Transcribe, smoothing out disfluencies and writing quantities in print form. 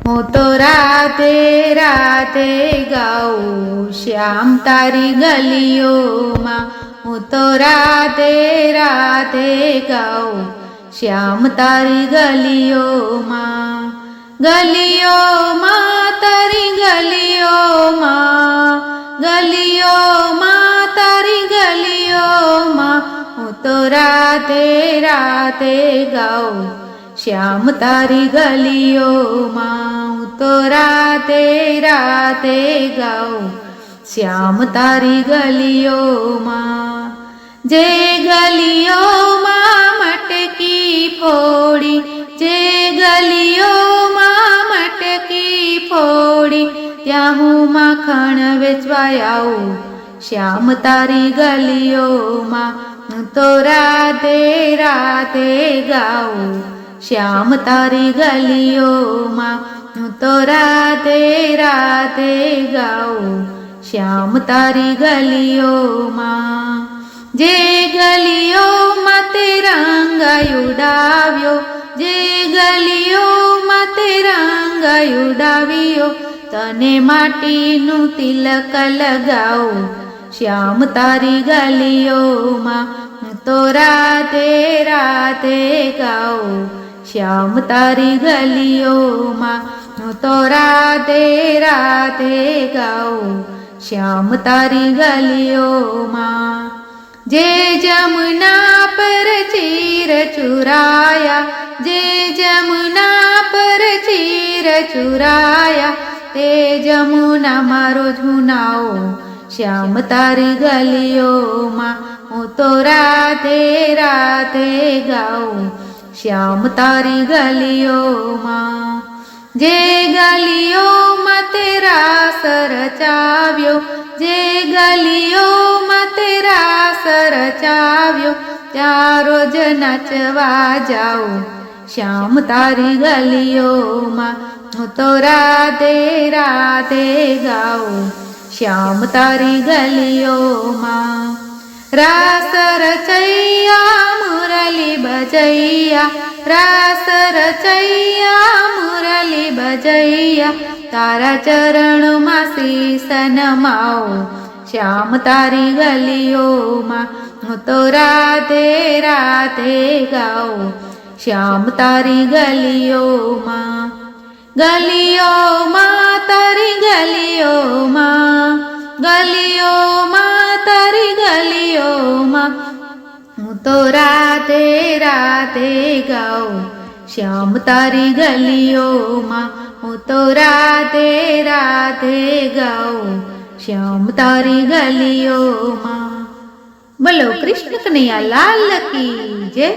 હું તો રાતે રાતે ગાઉં શ્યામ તારી ગલીઓમાં, હું તો રાતે રાતે ગાઉં શ્યામ તારી ગલીઓમાં, ગલીઓમાં તારી ગલીઓમાં, ગલીઓમાં તારી ગલીઓમાં, હું તો રાતે રાતે ગાઉં શ્યામ તારી ગલીઓમાં, હું તો રાતે રાતે ગાઉં શ્યામ તારી ગલીઓમાં. જે ગલીઓમાં મટકી ફોડી, જે ગલીઓમાં મટકી ફોડી, ત્યાં હું માખણ વેચવા આવું શ્યામ તારી ગલીઓમાં, હું તો રાતે રાતે ગાઉં શ્યામ તારી ગલીઓમાં, હું તો રાતે રાતે ગાઉં શ્યામ તારી ગલીઓમાં. જે ગલીઓમાં તે રંગ ઉડાવ્યો, જે ગલીઓમાં તે રંગ ઉડાવ્યો, તને માટીનું તિલક લગાવું શ્યામ તારી ગલીઓમાં, હું તો રાતે રાતે ગાઉં શ્યામ તારી ગલીઓમાં, હું તો રાતે રાતે ગાઉં શ્યામ તારી ગલીઓમાં. જે જમુના પર ચીર ચુરાયા, જે જમુના પર ચીર ચુરાયા, તે જમુનામાં રોજ હું નાઉં શ્યામ તારી ગલીઓમાં, હું તો રાતે રાતે ગાઉં શ્યામ તારી ગલીઓમાં. જે ગલીઓમાં તે રાસ રચાવ્યો, જે ગલીઓમાં તે રાસ રચાવ્યો, ત્યાં રોજ નાચવા જાઉં શ્યામ તારી ગલીઓમાં, હું તો રાતે રાતે ગાઉં શ્યામ તારી ગલીઓમાં. રાસ રચૈયા મુરલી બજૈયા, રાસ રચૈયા મુરલી બજૈયા, તારા ચરણોમાં શીશ નમાવું શ્યામ તારી ગલીઓમાં, હું તો રાતે રાતે ગાઉં શ્યામ તારી ગલીઓમાં. ગલીઓમાં તારી ગલીઓમાં, ગલીઓમાં તારી ગલીઓમાં, હું તો રાતે રાતે ગાઉં શ્યામ તારી ગલીઓમાં, હું તો રાતે રાતે ગાઉં શ્યામ તારી ગલીઓમાં. બોલો કૃષ્ણ કનૈયા લાલ કી જય.